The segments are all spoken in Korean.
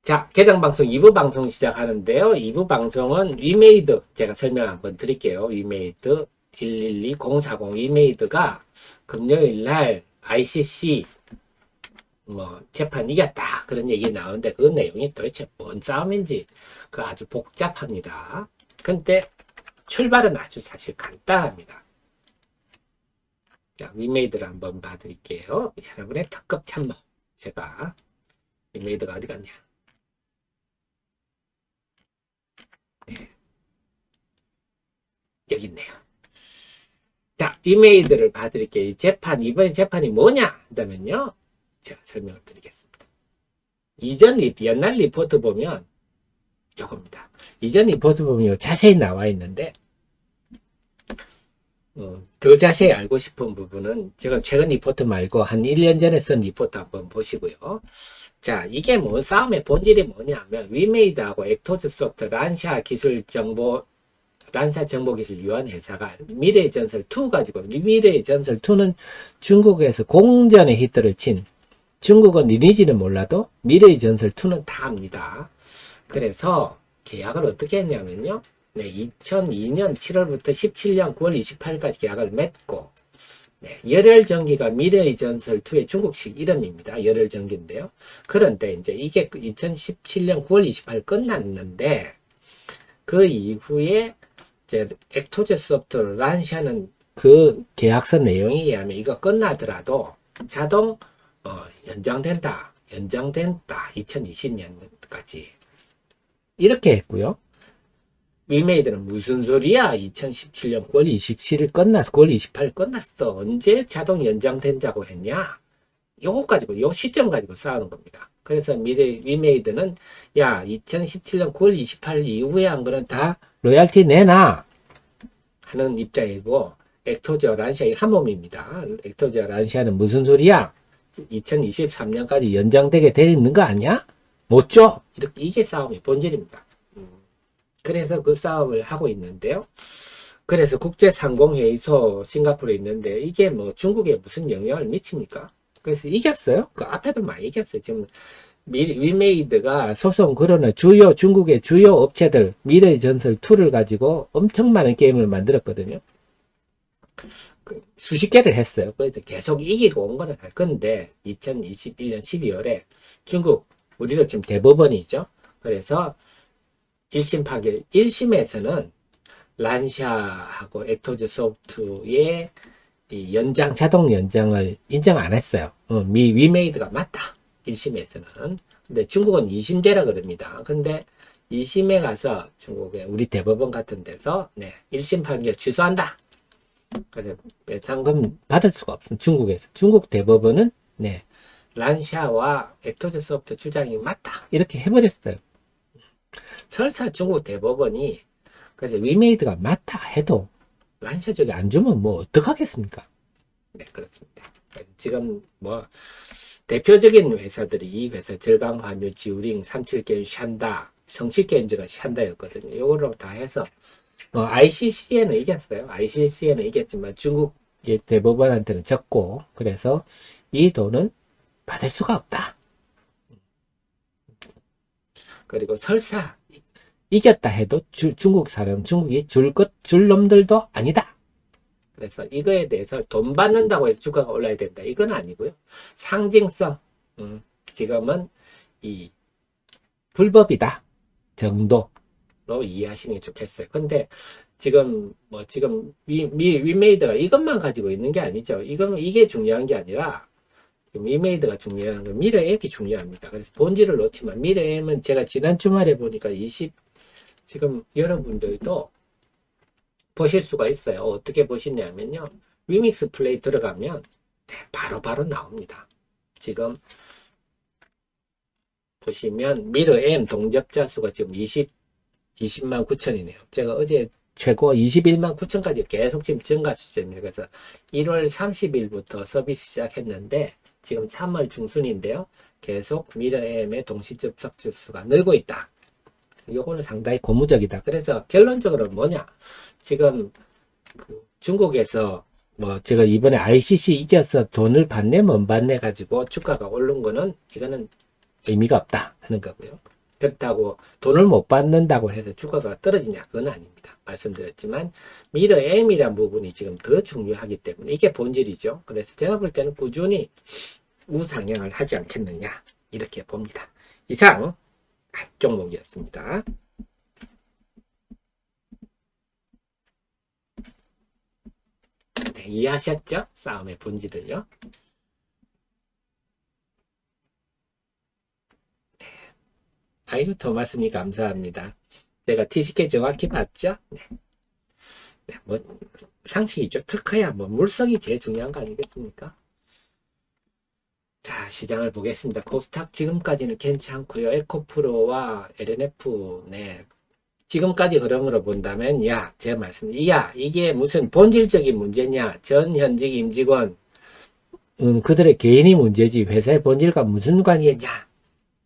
자, 개장 방송 2부 방송 시작하는데요. 2부 방송은 위메이드 제가 설명 한번 드릴게요. 위메이드 112040 위메이드가 금요일 날 ICC 재판 이겼다 그런 얘기 나오는데 그 내용이 도대체 뭔 싸움인지 그 아주 복잡합니다. 근데 출발은 아주 사실 간단합니다. 자, 위메이드를 한번 봐드릴게요. 여러분의 특급 참모. 제가 위메이드가 어디 갔냐? 네. 여기 있네요. 자, 위메이드를 봐드릴게요. 이번에 재판이 뭐냐? 한다면요. 제가 설명을 드리겠습니다. 옛날 리포트 보면 요겁니다. 이전 리포트 보면 자세히 나와 있는데 더 자세히 알고 싶은 부분은 제가 최근 리포트 말고 한 1년 전에 쓴 리포트 한번 보시고요. 자, 이게 뭐 싸움의 본질이 뭐냐면 위메이드하고 액토즈 소프트 란샤 정보기술 유한 회사가 미래의 전설 2 가지고 미래의 전설 2는 중국에서 공전의 히트를 친 중국은 리니지는 몰라도 미래의 전설 2는 다 합니다. 그래서 계약을 어떻게 했냐면요. 네, 2002년 7월부터 17년 9월 28일까지 계약을 맺고 네, 열혈전기가 미래의 전설 2의 중국식 이름입니다. 열혈전기인데요. 그런데 이제 이게 2017년 9월 28일 끝났는데 그 이후에 이제 액토제 소프트 란샤는 그 계약서 내용에 의하면 이거 끝나더라도 자동 연장된다 2020년까지 이렇게 했고요. 위메이드는 무슨 소리야? 2017년 9월 27일 끝났어. 9월 28일 끝났어. 언제 자동 연장된다고 했냐? 요거 가지고, 요 시점 가지고 싸우는 겁니다. 그래서 위메이드는, 야, 2017년 9월 28일 이후에 한 거는 다 로얄티 내놔. 하는 입장이고, 액토저 란샤의 한 몸입니다. 액토저 란샤는 무슨 소리야? 2023년까지 연장되게 돼 있는 거 아니야? 못 줘? 이게 싸움의 본질입니다. 그래서 그 싸움을 하고 있는데요. 그래서 국제상공회의소 싱가포르에 있는데 이게 뭐 중국에 무슨 영향을 미칩니까? 그래서 이겼어요. 그 앞에도 많이 이겼어요. 지금 위메이드가 소송 걸어는 중국의 주요 업체들 미래의 전설 2를 가지고 엄청 많은 게임을 만들었거든요. 수십 개를 했어요. 그래서 계속 이기고 온 거는 할 건데 2021년 12월에 중국 우리로 지금 대법원이죠. 그래서 1심 파결 1심에서는 란샤하고 액토즈 소프트의 자동 연장을 인정 안 했어요. 위메이드가 맞다. 1심에서는. 근데 중국은 2심제라 그럽니다. 근데 2심에 가서 중국의 우리 대법원 같은 데서 1심 판결 취소한다. 그래서 배상금 받을 수가 없습니다. 중국에서. 중국 대법원은 란샤와 액토즈 소프트 주장이 맞다. 이렇게 해버렸어요. 설사 중국 대법원이 그래서 위메이드가 맞다 해도 란샤 쪽에 안 주면 뭐 어떡하겠습니까? 네, 그렇습니다. 지금 뭐 대표적인 회사들이 이 회사 절강환유, 지우링, 37게임, 샨다, 성실게임즈가 샨다였거든요. 요거로 다 해서 ICC에는 이겼어요. ICC에는 이겼지만 중국 대법원한테는 졌고 그래서 이 돈은 받을 수가 없다. 그리고 설사 이겼다 해도 중국이 줄 놈들도 아니다. 그래서 이거에 대해서 돈 받는다고 해서 주가가 올라야 된다. 이건 아니고요. 상징성, 지금은 이 불법이다 정도로 이해하시는 게 좋겠어요. 근데 지금 위메이드가 이것만 가지고 있는 게 아니죠. 이게 중요한 게 아니라 위메이드가 중요한 건 미러앱이 중요합니다. 그래서 본질을 놓지만 미러앱은 제가 지난 주말에 보니까 지금 여러분들도 보실 수가 있어요. 어떻게 보시냐면요. 위믹스 플레이 들어가면 바로 나옵니다. 지금 보시면 미러앱 동접자 수가 지금 20만 9천이네요. 제가 어제 최고 21만 9천까지 계속 지금 증가 추세입니다. 그래서 1월 30일부터 서비스 시작했는데 지금 3월 중순인데요. 계속 미러앱의 동시 접속 수가 늘고 있다. 요거는 상당히 고무적이다. 그래서 결론적으로 뭐냐? 지금 중국에서 제가 이번에 ICC 이겨서 돈을 받네 못 받네 가지고 주가가 오른 거는 이거는 의미가 없다 하는 거고요. 그렇다고 돈을 못 받는다고 해서 주가가 떨어지냐? 그건 아닙니다. 말씀드렸지만 미러 M이란 부분이 지금 더 중요하기 때문에 이게 본질이죠. 그래서 제가 볼 때는 꾸준히 우상향을 하지 않겠느냐 이렇게 봅니다. 이상 한 종목이었습니다. 네, 이해하셨죠? 싸움의 본질을요. 아이고 토마스님 감사합니다. 제가 TCK 정확히 봤죠? 네. 네, 뭐 상식이죠. 특허야 뭐 물성이 제일 중요한 거 아니겠습니까? 자, 시장을 보겠습니다. 코스닥 지금까지는 괜찮고요. 에코프로와 LNF, 네. 지금까지 흐름으로 본다면, 야, 제 말씀, 이게 무슨 본질적인 문제냐? 전 현직 임직원, 그들의 개인이 문제지, 회사의 본질과 무슨 관계냐?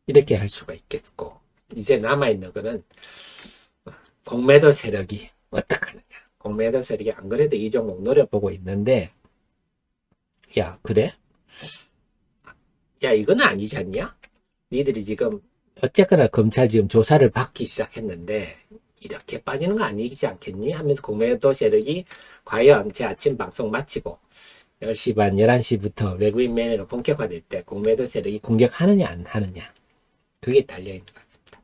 이렇게 할 수가 있겠고, 이제 남아있는 거는, 공매도 세력이 어떡하느냐? 공매도 세력이 안 그래도 이 종목 노려보고 있는데, 야, 그래? 야, 이건 아니지 않냐? 니들이 지금 어쨌거나 검찰 지금 조사를 받기 시작했는데 이렇게 빠지는 거 아니지 않겠니? 하면서 공매도 세력이 과연 제 아침 방송 마치고 10시 반, 11시부터 외국인 매매가 본격화될 때 공매도 세력이 공격하느냐 안 하느냐 그게 달려있는 것 같습니다.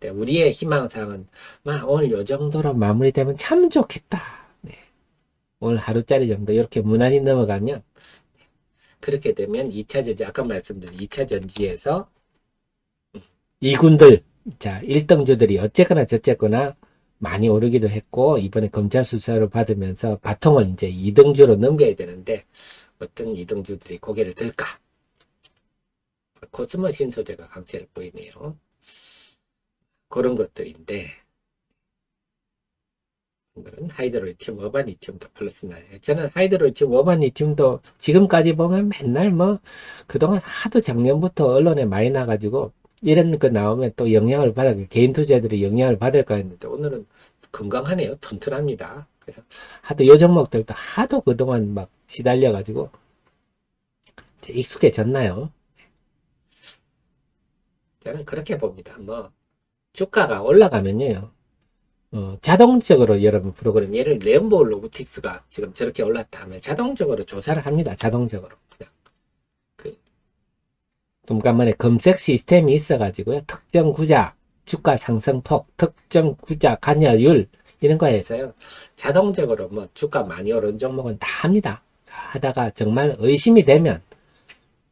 네, 우리의 희망사항은 오늘 요 정도로 마무리되면 참 좋겠다. 네. 오늘 하루짜리 정도 이렇게 무난히 넘어가면 그렇게 되면 2차 전지 아까 말씀드린 2차 전지에서 이군들, 자, 1등주들이 어쨌거나 저쨌거나 많이 오르기도 했고, 이번에 검찰 수사를 받으면서 바통을 이제 2등주로 넘겨야 되는데, 어떤 2등주들이 고개를 들까? 코스모 신소재가 강세를 보이네요. 그런 것들인데, 이거는 하이드로리튬, 어바니튬도 플러스 나요. 저는 하이드로리튬, 어바니튬도 지금까지 보면 맨날 그동안 하도 작년부터 언론에 많이 나가지고, 이런 거 나오면 또 영향을 받아, 개인 투자들이 영향을 받을까 했는데, 오늘은 건강하네요. 튼튼합니다. 그래서 하도 요 종목들도 하도 그동안 막 시달려가지고, 이제 익숙해졌나요? 저는 그렇게 봅니다. 주가가 올라가면요. 자동적으로 여러분 프로그램, 예를 레온보 로보틱스가 지금 저렇게 올랐다 하면 자동적으로 조사를 합니다. 자동적으로. 그냥. 금감원에 검색 시스템이 있어가지고요. 특정 구자, 주가 상승폭, 특정 구자 관여율, 이런 거 해서요. 자동적으로 주가 많이 오른 종목은 다 합니다. 하다가 정말 의심이 되면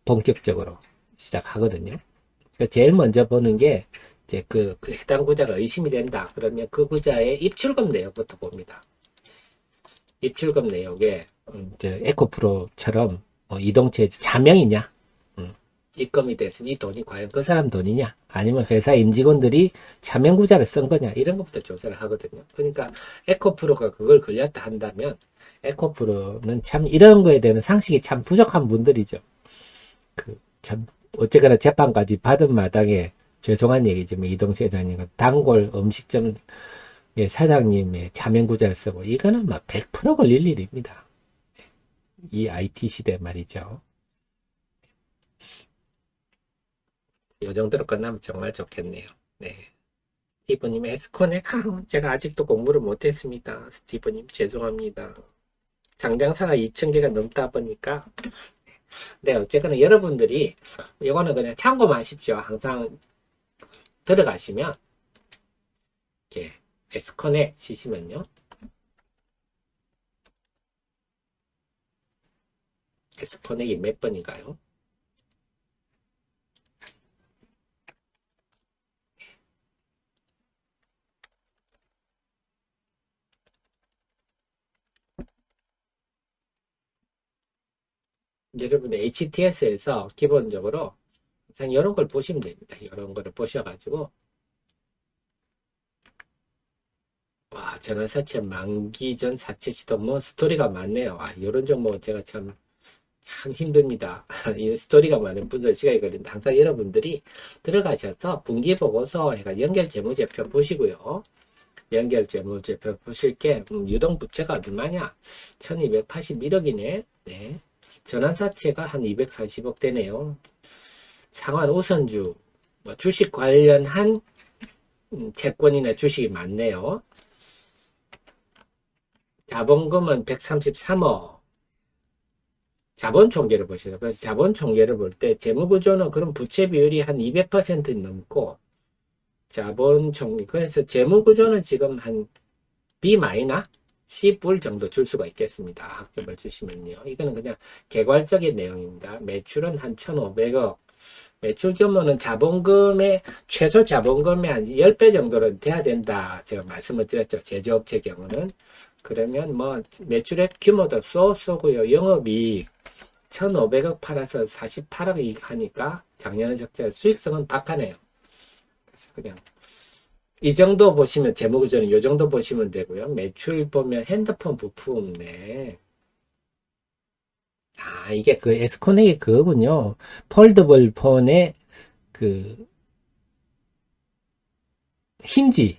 본격적으로 시작하거든요. 그러니까 제일 먼저 보는 게 이제 그 해당 구자가 의심이 된다. 그러면 그 구자의 입출금 내역부터 봅니다. 입출금 내역에 에코프로처럼 이동체 자명이냐? 입금이 됐으니 이 돈이 과연 그 사람 돈이냐 아니면 회사 임직원들이 자명구자를 쓴 거냐 이런 것부터 조사를 하거든요. 그러니까 에코프로가 그걸 걸렸다 한다면 에코프로는 참 이런 거에 대한 상식이 참 부족한 분들이죠. 참 어쨌거나 재판까지 받은 마당에 죄송한 얘기지만 이동수 회장님과 단골 음식점 사장님의 자명구자를 쓰고 이거는 100% 걸릴 일입니다. 이 IT 시대 말이죠. 이 정도로 끝나면 정말 좋겠네요. 네. 스티브님, 에스코넥, 제가 아직도 공부를 못했습니다. 스티브님, 죄송합니다. 장장사가 2,000개가 넘다 보니까. 네, 어쨌거나 여러분들이, 이거는 그냥 참고만 하십시오. 항상 들어가시면, 이렇게, 에스코넥 치시면요. 에스코넥이 몇 번인가요? 여러분 HTS에서 기본적으로 그냥 이런 걸 보시면 됩니다. 이런 거를 보셔가지고 와 전환사채 만기 전 사채 시도 스토리가 많네요. 이런 종목은 제가 참 힘듭니다. 이 스토리가 많은 분들 시간이 걸리는데 항상 여러분들이 들어가셔서 분기보고서 해가 연결재무제표 보시고요. 연결재무제표 보실 게 유동부채가 얼마냐 1281억이네. 네. 전환사채가 한 240억 되네요. 상환 우선주, 주식 관련한 채권이나 주식이 많네요. 자본금은 133억. 자본 총계를 보시죠. 그래서 자본 총계를 볼 때 재무구조는 그럼 부채 비율이 한 200% 넘고 자본 총계 그래서 재무구조는 지금 한 B 마이너 C불 정도 줄 수가 있겠습니다. 학점을 주시면요. 이거는 그냥 개괄적인 내용입니다. 매출은 한 1,500억. 매출 규모는 자본금의 최소 자본금의 한 10배 정도는 돼야 된다. 제가 말씀을 드렸죠. 제조업체 경우는. 그러면 뭐 매출의 규모도 쏘고요. 영업이익 1,500억 팔아서 48억 이익 하니까 작년에 적자 수익성은 박하네요. 그래서 그냥 이 정도 보시면 재무구조는 이 정도 보시면 되고요. 매출 보면 핸드폰 부품네. 아, 이게 그 에스코넥이 그거군요. 폴더블 폰의 그 힌지를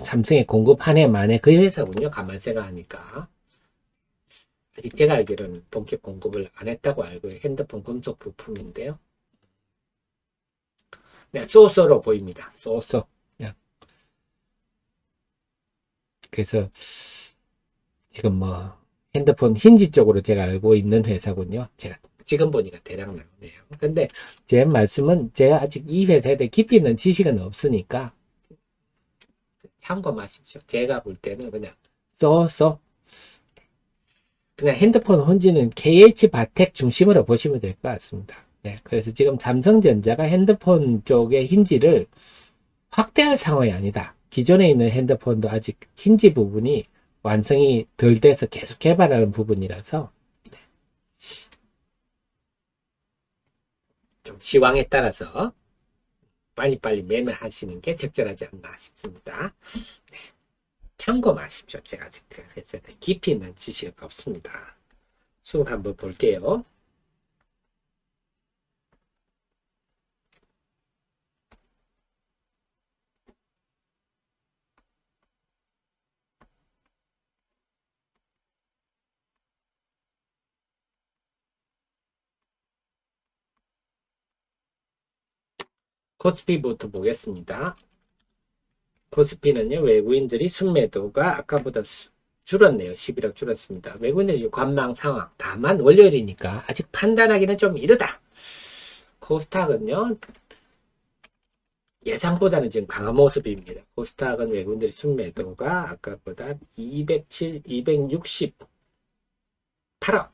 삼성에 공급한 해 만에 그 회사군요. 가만세가 하니까. 아직 제가 알기로는 본격 공급을 안 했다고 알고요. 핸드폰 금속 부품인데요. 네, 쏘쏘로 보입니다. 쏘쏘. 그래서 지금 뭐 핸드폰 힌지 쪽으로 제가 알고 있는 회사군요. 제가 지금 보니까 대략 나오네요. 근데 제 말씀은 제가 아직 이 회사에 대해 깊이 있는 지식은 없으니까 참고하십시오. 제가 볼 때는 그냥 쏘쏘 그냥 핸드폰 혼지는 KH바텍 중심으로 보시면 될 것 같습니다. 네, 그래서 지금 삼성전자가 핸드폰 쪽의 힌지를 확대할 상황이 아니다. 기존에 있는 핸드폰도 아직 힌지 부분이 완성이 덜 돼서 계속 개발하는 부분이라서 좀 시황에 따라서 빨리빨리 매매하시는 게 적절하지 않나 싶습니다. 네, 참고하십시오. 제가 아직 그 회사에 깊이 있는 지식은 없습니다. 수업 한번 볼게요. 코스피부터 보겠습니다. 코스피는요, 외국인들이 순매도가 아까보다 줄었네요. 11억 줄었습니다. 외국인들이 관망 상황. 다만 월요일이니까 아직 판단하기는 좀 이르다. 코스닥은요, 예상보다는 지금 강한 모습입니다. 코스닥은 외국인들이 순매도가 아까보다 268억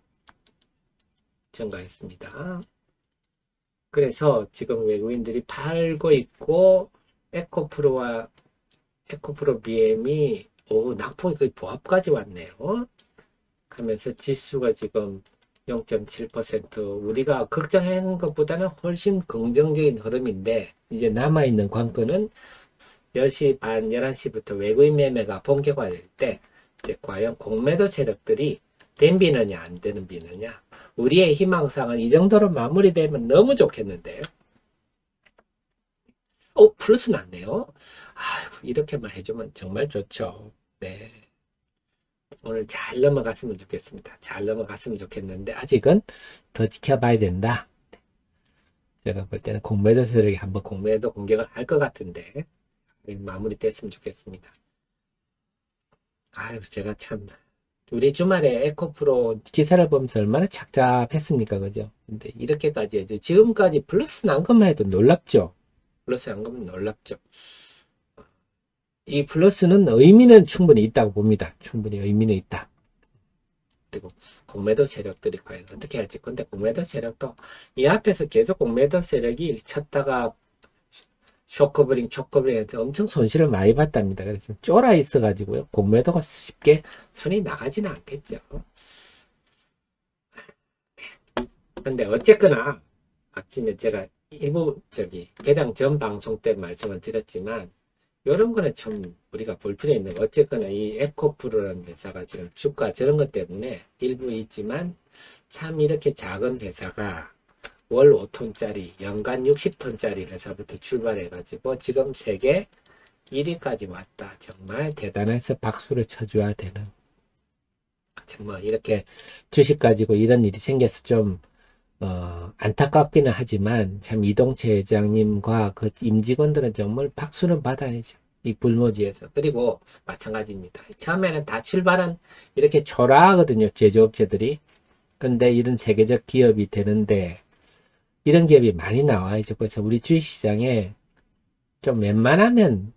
증가했습니다. 그래서 지금 외국인들이 팔고 있고 에코프로와 에코프로 BM이 낙폭이 거의 보합까지 왔네요. 하면서 지수가 지금 0.7% 우리가 걱정한 것보다는 훨씬 긍정적인 흐름인데 이제 남아있는 관건은 10시 반 11시부터 외국인 매매가 본격화될 때 이제 과연 공매도 세력들이 된 비느냐 안 되는 비느냐 우리의 희망사항은 이 정도로 마무리되면 너무 좋겠는데요. 플러스 났네요. 이렇게만 해주면 정말 좋죠. 네. 오늘 잘 넘어갔으면 좋겠습니다. 잘 넘어갔으면 좋겠는데 아직은 더 지켜봐야 된다. 제가 볼 때는 공매도 세력이 한번 공매도 공격을 할 것 같은데 마무리 됐으면 좋겠습니다. 제가 참 우리 주말에 에코프로 기사를 보면서 얼마나 착잡했습니까, 그죠? 근데 이렇게까지 해도 지금까지 플러스 난 것만 해도 놀랍죠. 플러스 난 것만 놀랍죠. 이 플러스는 의미는 충분히 있다고 봅니다. 충분히 의미는 있다. 그리고 공매도 세력들이 과연 어떻게 할지. 근데 공매도 세력도 이 앞에서 계속 공매도 세력이 쳤다가 쇼커버링 해서 엄청 손실을 많이 봤답니다. 그래서 쫄아 있어가지고요. 공매도가 쉽게 손이 나가지는 않겠죠. 근데 어쨌거나 아침에 제가 일부 개당 전 방송 때 말씀을 드렸지만 이런 거는 좀 우리가 볼 필요 있는 거. 어쨌거나 이 에코프로라는 회사가 지금 주가 저런 것 때문에 일부 있지만 참 이렇게 작은 회사가 월 5톤짜리 연간 60톤짜리 회사부터 출발해가지고 지금 세계 1위까지 왔다. 정말 대단해서 박수를 쳐줘야 되는 정말 이렇게 주식 가지고 이런 일이 생겨서 좀 안타깝기는 하지만 참 이동채 회장님과 그 임직원들은 정말 박수는 받아야죠. 이 불모지에서. 그리고 마찬가지입니다. 처음에는 다 출발은 이렇게 초라하거든요. 제조업체들이. 근데 이런 세계적 기업이 되는데 이런 기업이 많이 나와야죠. 그래서 우리 주식시장에 좀 웬만하면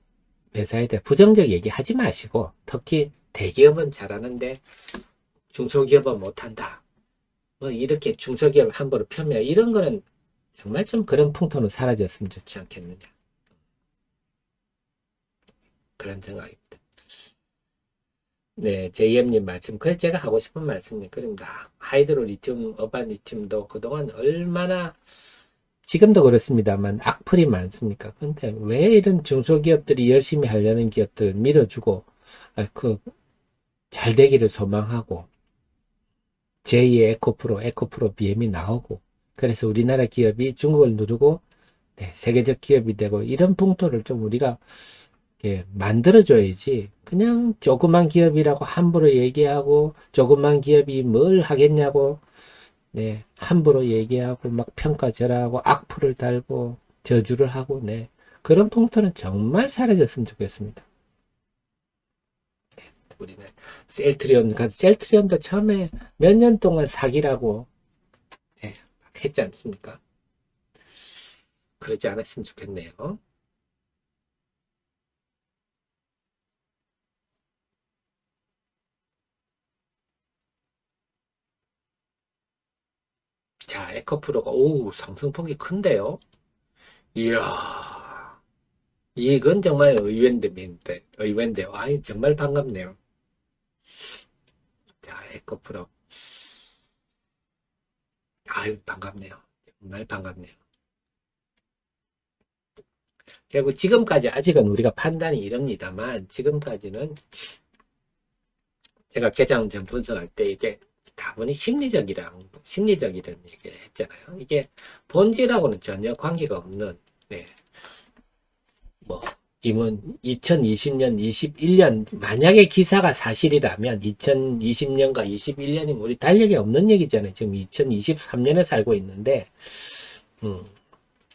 회사에 대해 부정적 얘기 하지 마시고 특히 대기업은 잘하는데 중소기업은 못한다. 뭐 이렇게 중소기업 함부로 폄훼 이런 거는 정말 좀 그런 풍토는 사라졌으면 좋지 않겠느냐 그런 생각입니다. 네, JM님 말씀 그래 제가 하고 싶은 말씀이 그립니다. 하이드로 리튬, 어반 리튬도 그동안 얼마나 지금도 그렇습니다만 악플이 많습니까? 근데 왜 이런 중소기업들이 열심히 하려는 기업들을 밀어주고 잘 되기를 소망하고 제2의 에코프로 BM이 나오고 그래서 우리나라 기업이 중국을 누르고 네, 세계적 기업이 되고 이런 풍토를 좀 우리가 만들어줘야지 그냥 조그만 기업이라고 함부로 얘기하고 조그만 기업이 뭘 하겠냐고 네, 함부로 얘기하고 막 평가절하하고 악플을 달고 저주를 하고 네, 그런 풍토는 정말 사라졌으면 좋겠습니다. 우리는 셀트리온도 처음에 몇 년 동안 사기라고 네, 했지 않습니까? 그러지 않았으면 좋겠네요. 자, 에코프로가 오 상승폭이 큰데요. 이야, 이건 정말 의외인데요. 아이 정말 반갑네요. 자, 에코프로, 아유 반갑네요. 정말 반갑네요. 결국 지금까지 아직은 우리가 판단이 이럽니다만 지금까지는 제가 개장 전 분석할 때 이게 다분히 심리적이라는 얘기 했잖아요. 이게 본질하고는 전혀 관계가 없는, 네, 뭐, 이번 2020년, 21년, 만약에 기사가 사실이라면 2020년과 21년이면 우리 달력이 없는 얘기잖아요. 지금 2023년에 살고 있는데, 음,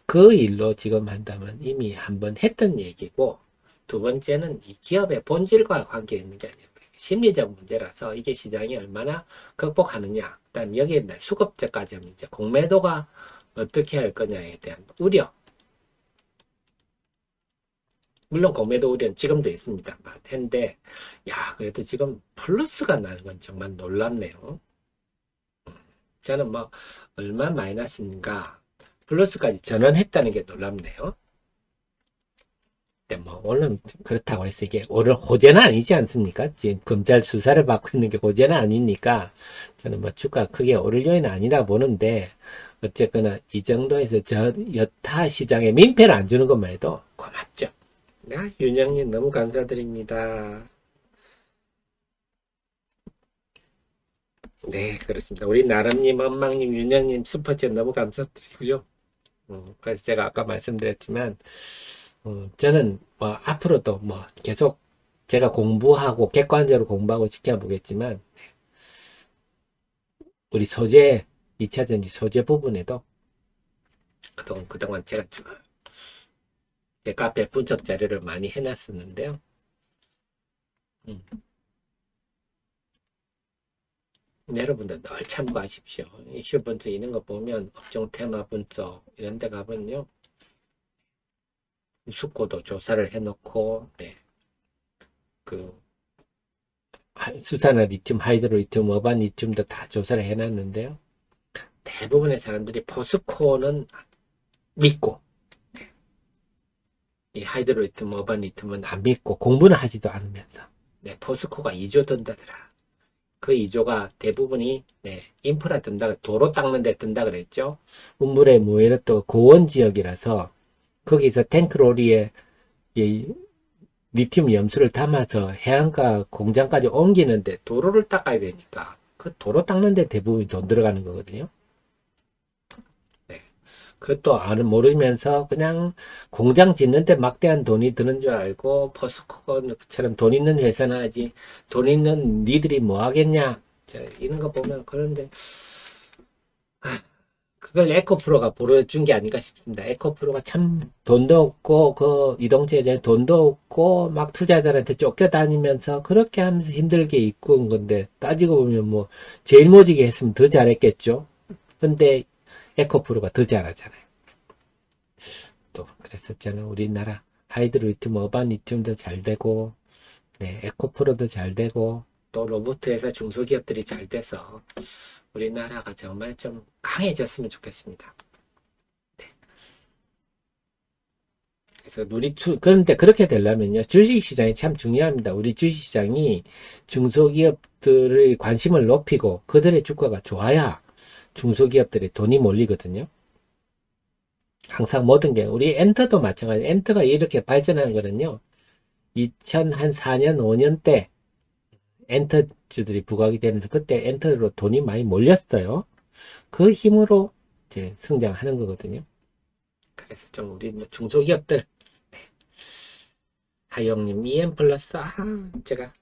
그 일로 지금 한다면 이미 한번 했던 얘기고, 두 번째는 이 기업의 본질과 관계 있는 게 아니에요. 심리적 문제라서 이게 시장이 얼마나 극복하느냐. 그다음 여기에 수급자까지 하면 이제 공매도가 어떻게 할 거냐에 대한 우려. 물론 공매도 우려는 지금도 있습니다만. 한데, 야, 그래도 지금 플러스가 나는 건 정말 놀랍네요. 저는 뭐, 얼마 마이너스인가, 플러스까지 전환했다는 게 놀랍네요. 근데 뭐, 물론 그렇다고 해서 이게 오늘 호재는 아니지 않습니까? 지금 검찰 수사를 받고 있는 게 호재는 아니니까, 저는 뭐 주가 크게 오를 요인은 아니라 보는데, 어쨌거나 이 정도에서 저 여타 시장에 민폐를 안 주는 것만 해도 고맙죠. 네, 윤영님 너무 감사드립니다. 네, 그렇습니다. 우리 나름님, 엄망님, 윤영님 슈퍼챗 너무 감사드리고요. 그래서 제가 아까 말씀드렸지만, 저는 뭐 앞으로도 뭐 계속 제가 공부하고 객관적으로 공부하고 지켜보겠지만, 우리 소재, 2차전지 소재 부분에도 그동안 제가 제 카페 분석 자료를 많이 해놨었는데요. 음, 여러분들 늘 참고하십시오. 이슈 분석 이런 거 보면 업종 테마 분석 이런 데 가면요. 숙고도 조사를 해놓고, 네, 그, 수산화 리튬, 하이드로 리튬, 어반 리튬도 다 조사를 해놨는데요. 대부분의 사람들이 포스코는 믿고, 이 하이드로 리튬, 어반 리튬은 안 믿고 공부는 하지도 않으면서, 네, 포스코가 2조 든다더라. 그 2조가 대부분이, 네, 인프라 든다, 도로 닦는 데 든다 그랬죠. 운물의 무해로 또 고원 지역이라서, 거기서 탱크로리에 리튬 염수를 담아서 해안가 공장까지 옮기는데 도로를 닦아야 되니까 그 도로 닦는데 대부분 돈 들어가는 거거든요. 네. 그것도 모르면서 그냥 공장 짓는데 막대한 돈이 드는 줄 알고 포스코처럼 돈 있는 회사나 하지 돈 있는 니들이 뭐 하겠냐. 자, 이런 거 보면 그런데 그걸 에코프로가 보여준 게 아닌가 싶습니다. 에코프로가 참 돈도 없고 그 이동주에 대한 돈도 없고 막 투자자들한테 쫓겨다니면서 그렇게 하면서 힘들게 이끈 건데 따지고 보면 뭐 제일 모지게 했으면 더 잘했겠죠. 근데 에코프로가 더 잘하잖아요. 또 그랬었잖아요. 우리나라 하이드로리튬, 어반리튬도 잘 되고 네, 에코프로도 잘 되고 또 로봇 회사 중소기업들이 잘 돼서 우리나라가 정말 좀 강해졌으면 좋겠습니다. 네. 그래서 그런데 그렇게 되려면요, 주식시장이 참 중요합니다. 우리 주식시장이 중소기업들의 관심을 높이고 그들의 주가가 좋아야 중소기업들이 돈이 몰리거든요. 항상 모든 게, 우리 엔터도 마찬가지. 엔터가 이렇게 발전한 거는요, 2004년, 5년 때 엔터주들이 부각이 되면서 그때 엔터로 돈이 많이 몰렸어요. 그 힘으로 이제 성장하는 거거든요. 그래서 좀 우리 중소기업들, 하영님, EM 플러스, 제가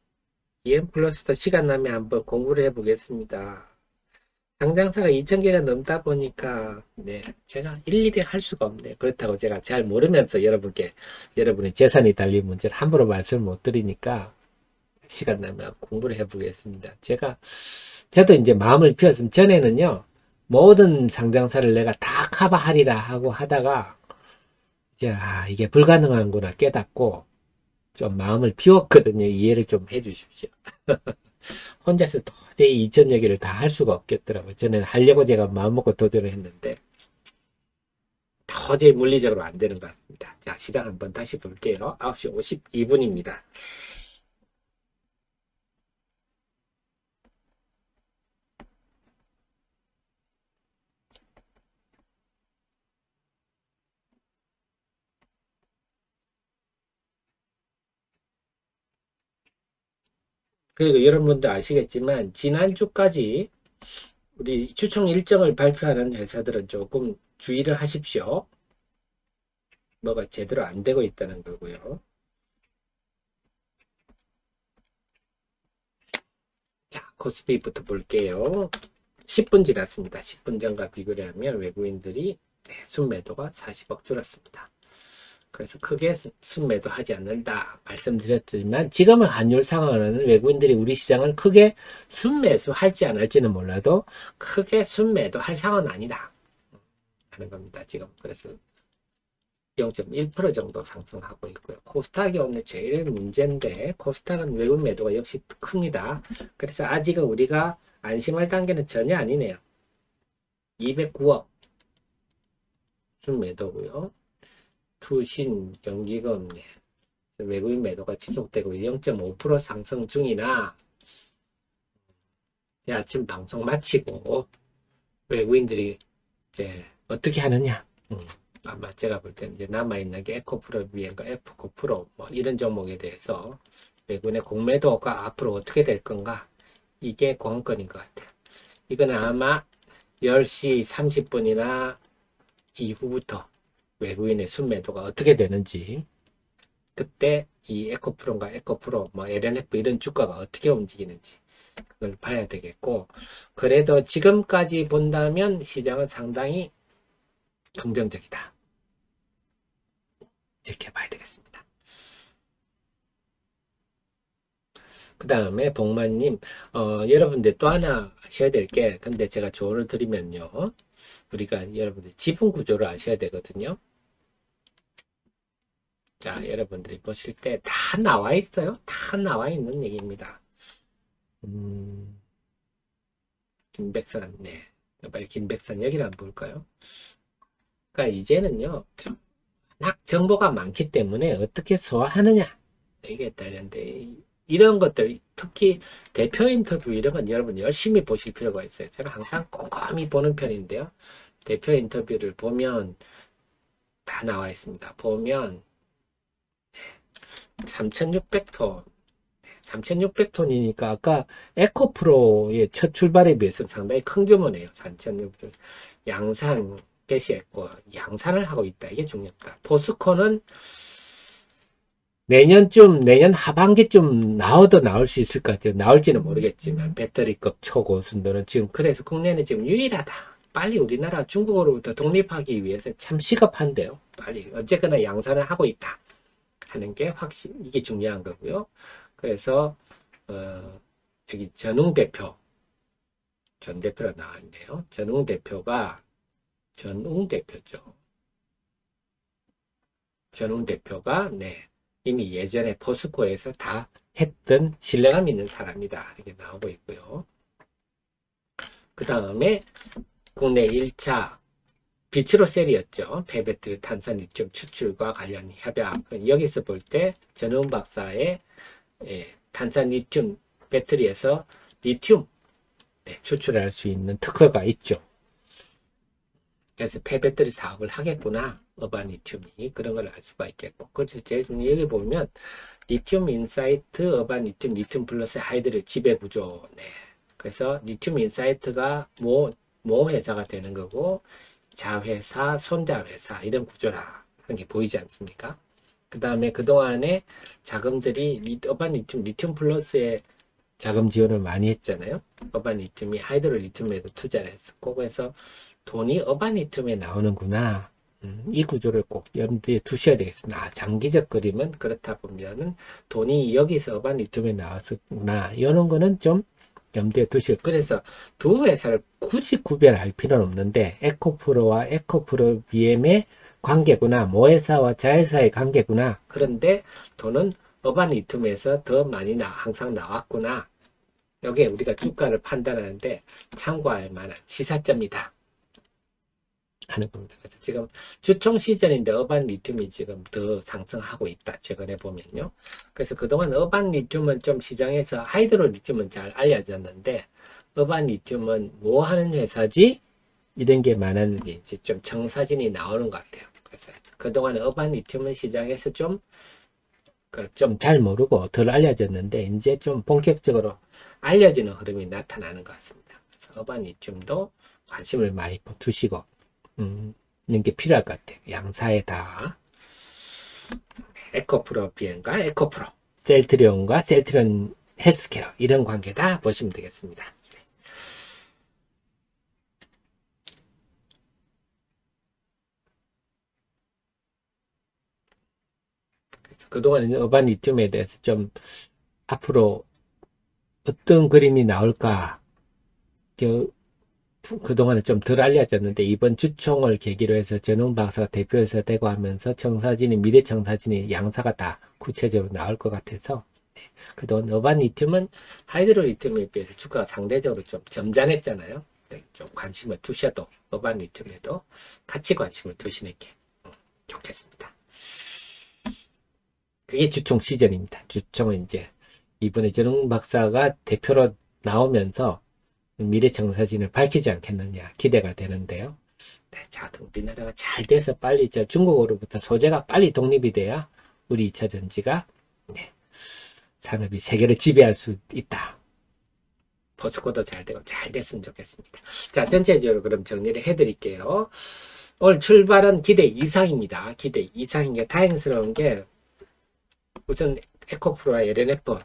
EM 플러스도 시간 나면 한번 공부를 해보겠습니다. 상장사가 2,000개가 넘다 보니까, 네, 제가 일일이 할 수가 없네요. 그렇다고 제가 잘 모르면서 여러분의 재산이 달린 문제를 함부로 말씀을 못 드리니까, 시간 나면 공부를 해보겠습니다. 저도 이제 마음을 비웠으면 전에는요, 모든 상장사를 내가 다 커버하리라 하고 하다가, 이제, 이게 불가능한구나 깨닫고, 좀 마음을 비웠거든요. 이해를 좀 해주십시오. 혼자서 도저히 2,000여 개를 다 할 수가 없겠더라고요. 저는 하려고 제가 마음먹고 도전을 했는데, 도저히 물리적으로 안 되는 것 같습니다. 자, 시장 한번 다시 볼게요. 9시 52분입니다. 그리고 여러분도 아시겠지만 지난주까지 우리 추총 일정을 발표하는 회사들은 조금 주의를 하십시오. 뭐가 제대로 안 되고 있다는 거고요. 자, 코스피부터 볼게요. 10분 지났습니다. 10분 전과 비교를 하면 외국인들이 순매도가 40억 줄었습니다. 그래서 크게 순매도 하지 않는다 말씀드렸지만 지금은 환율 상황은 외국인들이 우리 시장을 크게 순매수 할지 안 할지는 몰라도 크게 순매도 할 상황은 아니다 하는 겁니다. 지금 그래서 0.1% 정도 상승하고 있고요. 코스닥이 오늘 제일 문제인데 코스닥은 외국 매도가 역시 큽니다. 그래서 아직은 우리가 안심할 단계는 전혀 아니네요. 209억 순매도고요. 투신, 경기금, 외국인 매도가 지속되고 0.5% 상승 중이나 아침 방송 마치고 외국인들이 이제 어떻게 하느냐, 아마 제가 볼 때는 이제 남아있는 게 에코프로 비엔과 에프코프로 뭐 이런 종목에 대해서 외국인의 공매도가 앞으로 어떻게 될 건가, 이게 관건인 것 같아요. 이거는 아마 10시 30분이나 이후부터 외국인의 순매도가 어떻게 되는지, 그때 이 에코프로인가 에코프로, 뭐 LNF 이런 주가가 어떻게 움직이는지 그걸 봐야 되겠고, 그래도 지금까지 본다면 시장은 상당히 긍정적이다 이렇게 봐야 되겠습니다. 그 다음에 복만님, 여러분들 또 하나 아셔야 될 게, 근데 제가 조언을 드리면요, 우리가 여러분들 지분 구조를 아셔야 되거든요. 자, 여러분들이 보실 때 다 나와 있어요. 다 나와 있는 얘기입니다. 김백선, 네. 빨리 김백선 여기를 한번 볼까요? 그러니까 이제는요, 워낙 정보가 많기 때문에 어떻게 소화하느냐, 이게 딸린데, 이런 것들, 특히 대표 인터뷰 이런 건 여러분 열심히 보실 필요가 있어요. 제가 항상 꼼꼼히 보는 편인데요. 대표 인터뷰를 보면 다 나와 있습니다. 보면 3,600톤, 3,600톤이니까 아까 에코프로의 첫 출발에 비해서 상당히 큰 규모네요. 3,600톤. 양산 개시했고 양산을 하고 있다. 이게 중요합니다. 포스코는 내년 하반기쯤 나와도 나올 수 있을 것 같아요. 나올지는 모르겠지만 배터리급 초고순도는 지금, 그래서 국내는 지금 유일하다. 빨리 우리나라 중국으로부터 독립하기 위해서 참 시급한데요. 빨리 어쨌거나 양산을 하고 있다 하는 게 확실히 이게 중요한 거고요. 그래서 여기 전웅 대표, 전 대표가 나와 있네요. 전웅 대표죠. 전웅 대표가 네, 이미 예전에 포스코에서 다 했던 신뢰감 있는 사람이다 이렇게 나오고 있고요. 그 다음에 국내 1차 비츠로셀이었죠. 폐배터리 탄산 리튬 추출과 관련 협약. 여기서 볼 때 전웅 박사의 탄산 리튬 배터리에서 리튬 추출할 수 있는 특허가 있죠. 그래서 폐배터리 사업을 하겠구나. 어바니튬이 그런 걸 알 수가 있겠고. 그래서 제일 중요한 여기 보면 리튬 인사이트, 어바니튬, 리튬 플러스 하이드를 지배 구조. 네. 그래서 리튬 인사이트가 모 회사가 되는 거고 자회사, 손자회사 이런 구조라 하는 게 보이지 않습니까? 그 다음에 그동안에 자금들이 어바니튬, 리튬 플러스에 자금 지원을 많이 했잖아요. 어바니튬이 하이드로 리튬에도 투자를 했었고 그래서 돈이 어바니튬에 나오는구나. 이 구조를 꼭 염두에 두셔야 되겠습니다. 장기적 그림은 그렇다 보면은 돈이 여기서 어바니튬에 나왔었구나. 이런 거는 좀 염두에 두시고 그래서 두 회사를 굳이 구별할 필요는 없는데 에코프로와 에코프로비엠의 관계구나. 모회사와 자회사의 관계구나. 그런데 돈은 어바니튬에서 더 많이 항상 나왔구나. 여기에 우리가 주가를 판단하는데 참고할 만한 시사점이다 하는 겁니다. 그래서 지금 주총 시즌인데 어반 리튬이 지금 더 상승하고 있다. 최근에 보면요. 그래서 그동안 어반 리튬은 좀 시장에서 하이드로 리튬은 잘 알려졌는데 어반 리튬은 뭐 하는 회사지? 이런 게 많았는데 이제 좀 청사진이 나오는 것 같아요. 그래서 그동안 어반 리튬은 시장에서 좀 잘 모르고 덜 알려졌는데 이제 좀 본격적으로 알려지는 흐름이 나타나는 것 같습니다. 그래서 어반 리튬도 관심을 많이 두시고 있는 게 필요할 것 같아요. 양사에 다 에코프로 비엔과 에코프로, 셀트리온과 셀트리온 헬스케어 이런 관계다 보시면 되겠습니다. 그동안 어반 리튬에 대해서 좀 앞으로 어떤 그림이 나올까 그동안에 좀 덜 알려졌는데 이번 주총을 계기로 해서 전웅 박사가 대표에서 되고 하면서 청사진이 미래청사진이 양사가 다 구체적으로 나올 것 같아서 그동안 어반 리튬은 하이드로 리튬에 비해서 주가가 상대적으로 좀 점잖했잖아요. 좀 관심을 두셔도 어반 리튬에도 같이 관심을 두시는 게 좋겠습니다. 그게 주총 시즌입니다. 주총은 이제 이번에 전웅 박사가 대표로 나오면서 미래청사진을 밝히지 않겠느냐 기대가 되는데요. 네, 자, 우리나라가 잘 돼서 빨리 중국으로부터 소재가 빨리 독립이 돼야 우리 2차 전지가 산업이 세계를 지배할 수 있다. 포스코도 잘 되고 잘 됐으면 좋겠습니다. 자, 전체적으로 그럼 정리를 해드릴게요. 오늘 출발은 기대 이상입니다. 기대 이상인 게 다행스러운 게 우선 에코프로와 LNF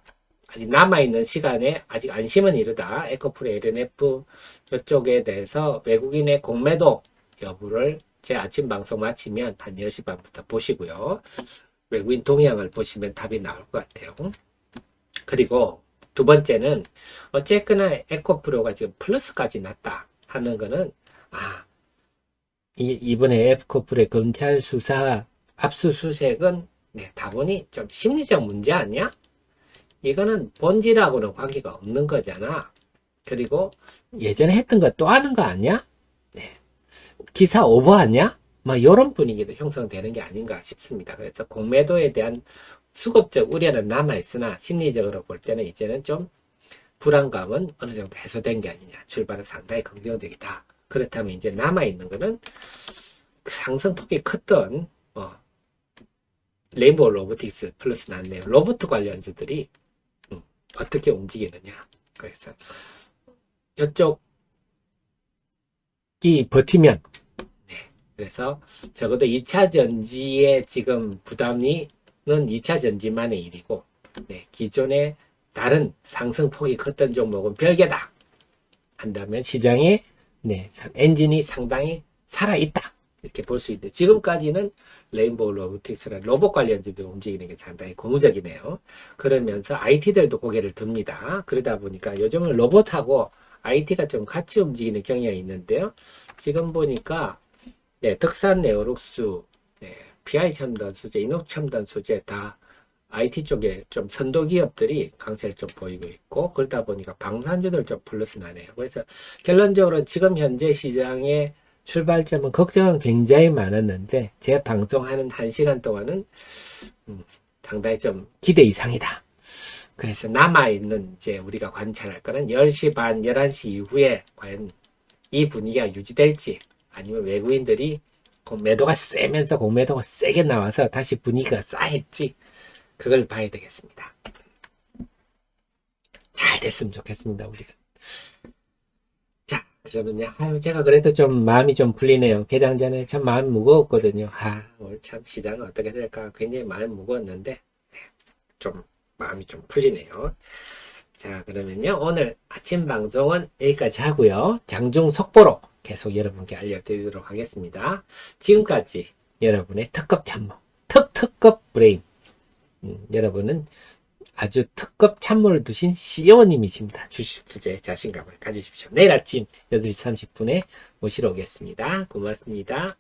아직 남아있는 시간에 아직 안심은 이르다. 에코프로 LNF 이쪽에 대해서 외국인의 공매도 여부를 제 아침 방송 마치면 한 10시 반부터 보시고요. 외국인 동향을 보시면 답이 나올 것 같아요. 그리고 두 번째는 어쨌거나 에코프로가 지금 플러스까지 났다 하는 거는 이번에 에코프로의 검찰 수사 압수수색은 다분히 좀 심리적 문제 아니야? 이거는 본질하고는 관계가 없는 거잖아. 그리고 예전에 했던 거 또 하는 거 아니야? 기사 오버 아니야? 막 이런 분위기도 형성되는 게 아닌가 싶습니다. 그래서 공매도에 대한 수급적 우려는 남아있으나 심리적으로 볼 때는 이제는 좀 불안감은 어느 정도 해소된 게 아니냐. 출발은 상당히 긍정적이다. 그렇다면 이제 남아있는 거는 상승폭이 컸던 레인보우 로보틱스 플러스 났네요. 로봇 관련주들이 어떻게 움직이느냐. 그래서 이쪽이 버티면 그래서 적어도 2차 전지의 지금 부담이 2차 전지만의 일이고 기존의 다른 상승폭이 컸던 종목은 별개다 한다면 시장의 네, 엔진이 상당히 살아있다. 이렇게 볼 수 있는데, 지금까지는 레인보우 로보틱스라는 로봇 관련주도 움직이는 게 상당히 고무적이네요. 그러면서 IT들도 고개를 듭니다. 그러다 보니까 요즘은 로봇하고 IT가 좀 같이 움직이는 경향이 있는데요. 지금 보니까, 네, 덕산 네오룩스, 네, PI 첨단 소재, 이녹 첨단 소재 다 IT 쪽에 좀 선도 기업들이 강세를 좀 보이고 있고, 그러다 보니까 방산주들 좀 플러스 나네요. 그래서 결론적으로 지금 현재 시장의 출발점은 걱정은 굉장히 많았는데, 제 방송하는 1시간 동안은 상당히 좀 기대 이상이다. 그래서 남아있는 이제 우리가 관찰할 거는 10시 반, 11시 이후에 과연 이 분위기가 유지될지, 아니면 외국인들이 매도가 세면서 공매도가 세게 나와서 다시 분위기가 싸했지, 그걸 봐야 되겠습니다. 잘 됐으면 좋겠습니다, 우리가. 자, 그러면요. 아유, 제가 그래도 좀 마음이 좀 풀리네요. 개장 전에 참 마음이 무거웠거든요. 오늘 참 시장은 어떻게 될까 굉장히 마음이 무거웠는데, 좀 마음이 좀 풀리네요. 자, 그러면요. 오늘 아침 방송은 여기까지 하고요. 장중 속보로 계속 여러분께 알려드리도록 하겠습니다. 지금까지 여러분의 특급 참모, 특급 브레인. 여러분은 아주 특급 참모를 두신 CEO님이십니다. 주식 투자에 자신감을 가지십시오. 내일 아침 8시 30분에 모시러 오겠습니다. 고맙습니다.